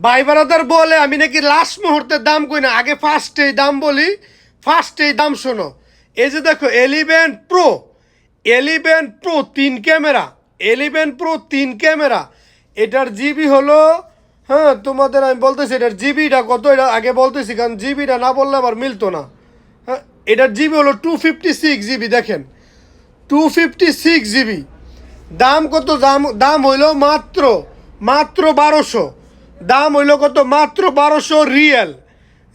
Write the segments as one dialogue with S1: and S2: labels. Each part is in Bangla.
S1: ভাই বারাদার বলে আমি নাকি লাস্ট মুহূর্তে দাম কই না, আগে ফার্স্টেই দাম বলি, ফার্স্টেই দাম শোনো। এই যে দেখো 11 প্রো 3 ক্যামেরা, 11 প্রো 3 ক্যামেরা, এটার জিবি হলো, হ্যাঁ তোমাদের আমি বলতেছি এটার জিবিটা কত, এটা আগে বলতেছি কারণ জিবিটা না বললে আবার মিলতো না। হ্যাঁ, এটার জিবি হলো 256 জিবি, দেখেন 256 জিবি। দাম কত? দাম দাম হইল মাত্র মাত্র 1200। দাম হইল কত? মাত্র 1200 রিয়েল।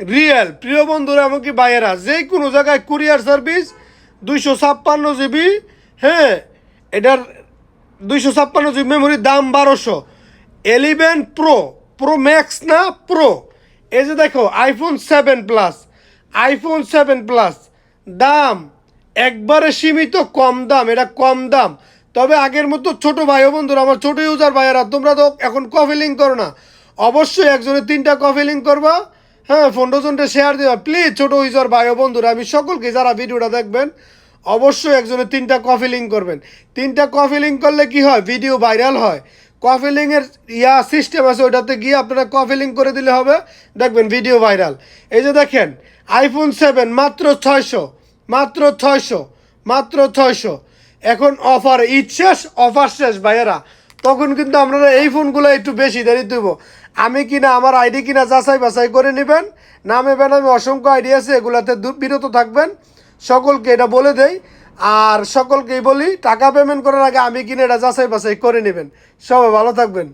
S1: রিয়েল প্রিয় বন্ধুরা, এমনকি বাইরেরা যে কোনো জায়গায় কুরিয়ার সার্ভিস 256 জিবি। হ্যাঁ, এটার 256 জিবি মেমোরির দাম 1200। 11 প্রো, প্রো ম্যাক্স না প্রো। এই যে দেখো iPhone 7 প্লাস, iPhone 7 প্লাস দাম একবারে সীমিত, কম দাম, এটা কম দাম। তবে আগের মতো ছোট ভাই ও বন্ধুরা, আমার ছোট ইউজার ভাইয়েরা, তোমরা তো এখন কফি লিঙ্ক করো না, অবশ্যই একজনের 3টা কফি লিঙ্ক করবা। হ্যাঁ, 15জনটা শেয়ার দেওয়া প্লিজ। ছোট ইউজার ভাই ও বন্ধুরা, আমি সকলকে যারা ভিডিওটা দেখবেন অবশ্যই একজনের 3টা কফি লিঙ্ক করবেন। 3টা কফি লিঙ্ক করলে কি হয়? ভিডিও ভাইরাল হয়। কফি লিঙ্কের সিস্টেম আছে, ওইটাতে গিয়ে আপনারা কফি লিঙ্ক করে দিলে হবে, দেখবেন ভিডিও ভাইরাল। এই যে দেখেন iPhone 7 মাত্র 600, মাত্র 600, মাত্র 600। এখন অফার, ঈদ শেষ, অফার শেষ ভাইয়েরা, তখন কিন্তু আপনারা এই ফোনগুলো একটু বেশি দেরি দেব। আমি কিনা আমার আইডি কিনা যাচাই বাছাই করে নেবেন, নামে বেনামে অসংখ্য আইডি আছে, এগুলাতে বিরত থাকবেন। সকলকে এটা বলে দেই, আর সকলকেই বলি টাকা পেমেন্ট করার আগে আমি কিনে এটা যাচাই বাছাই করে নেবেন। সবাই ভালো থাকবেন।